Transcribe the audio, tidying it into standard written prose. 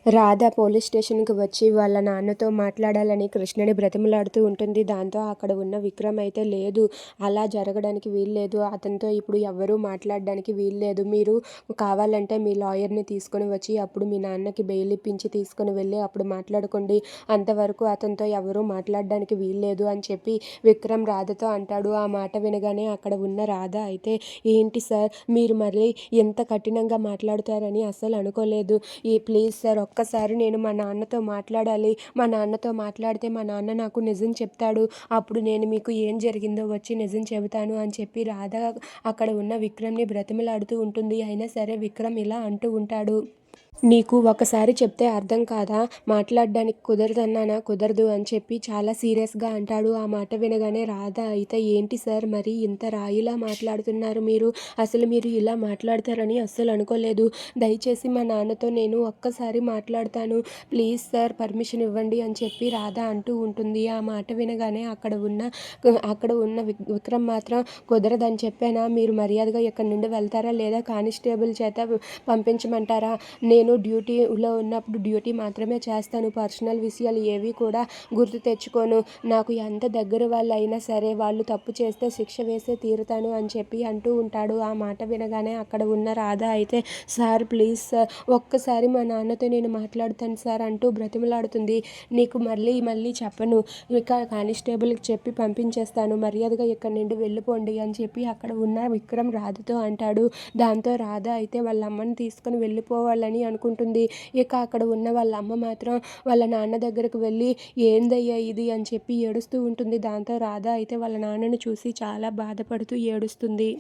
Radha police స్టేషన్‌కి వచ్చి వాళ్ళ నాన్నతో మాట్లాడాలని కృష్ణని బ్రతిమలాడుతూ ఉంటుంది. దాంతో అక్కడ ఉన్న విక్రమ్ అయితే లేదు, అలా జరగడానికి వీల్లేదు. అతనితో ఇప్పుడు ఎవ్వరూ మాట్లాడడానికి వీల్లేదు. మీరు కావాలంటే మీ లాయర్‌ని తీసుకొని వచ్చి అప్పుడు మీ నాన్నకి బెయిల్ ఇప్పించి తీసుకొని వెళ్ళి అప్పుడు మాట్లాడుకోండి. అంతవరకు అతనితో ఎవరూ మాట్లాడడానికి వీల్లేదు అని చెప్పి విక్రమ్ రాధతో అంటాడు. ఆ మాట వినగానే అక్కడ ఉన్న రాధ అయితే, ఏంటి సార్ మీరు మళ్ళీ ఎంత కఠినంగా మాట్లాడుతారని అస్సలు అనుకోలేదు. ప్లీజ్ సార్ ఒక్కసారి నేను మా నాన్నతో మాట్లాడాలి. మా నాన్నతో మాట్లాడితే మా నాన్న నాకు నిజం చెప్తాడు. అప్పుడు నేను మీకు ఏం జరిగిందో వచ్చి నిజం చెబుతాను అని చెప్పి రాధ అక్కడ ఉన్న విక్రమ్‌ని బ్రతిమలాడుతూ ఉంటుంది. అయినా సరే విక్రమ్ ఇలా అంటూ ఉంటాడు. నీకు ఒకసారి చెప్తే అర్థం కాదా? మాట్లాడడానికి కుదరదన్నానా? కుదరదు అని చెప్పి చాలా సీరియస్‌గా అంటాడు. ఆ మాట వినగానే రాధ అయితే, ఏంటి సార్ మరి ఇంత రాయిలా మాట్లాడుతున్నారు మీరు? అసలు మీరు ఇలా మాట్లాడతారని అస్సలు అనుకోలేదు. దయచేసి మా నాన్నతో నేను ఒక్కసారి మాట్లాడతాను. ప్లీజ్ సార్ పర్మిషన్ ఇవ్వండి అని చెప్పి రాధ అంటూ ఉంటుంది. ఆ మాట వినగానే అక్కడ ఉన్న విక్రమ్ మాత్రం, కుదరదని చెప్పానా? మీరు మర్యాదగా ఇక్కడి నుండి వెళ్తారా? లేదా కానిస్టేబుల్ చేత పంపించమంటారా? నేను డ్యూటీలో ఉన్నప్పుడు డ్యూటీ మాత్రమే చేస్తాను. పర్సనల్ విషయాలు ఏవి కూడా గుర్తు తెచ్చుకోను. నాకు ఎంత దగ్గర వాళ్ళు అయినా సరే వాళ్ళు తప్పు చేస్తే శిక్ష వేసే తీరుతాను అని చెప్పి అంటూ ఉంటాడు. ఆ మాట వినగానే అక్కడ ఉన్న రాధ అయితే, సార్ ప్లీజ్ సార్ ఒక్కసారి మా నాన్నతో నేను మాట్లాడుతాను సార్ అంటూ బ్రతిమలాడుతుంది. నీకు మళ్ళీ మళ్ళీ చెప్పను, ఇక కానిస్టేబుల్కి చెప్పి పంపించేస్తాను. మర్యాదగా ఇక్కడి నుండి వెళ్ళిపోండి అని చెప్పి అక్కడ ఉన్న విక్రమ్ రాధతో అంటాడు. దాంతో రాధ అయితే వాళ్ళ అమ్మని తీసుకొని వెళ్ళిపోవాలని అనుకుంటుంది. ఇక అక్కడ ఉన్న వాళ్ళ అమ్మ మాత్రం వాళ్ళ నాన్న దగ్గరకు వెళ్ళి, ఏందయ్యా ఇది అని చెప్పి ఏడుస్తూ ఉంటుంది. దాంతో రాధ అయితే వాళ్ళ నాన్నని చూసి చాలా బాధపడుతూ ఏడుస్తుంది.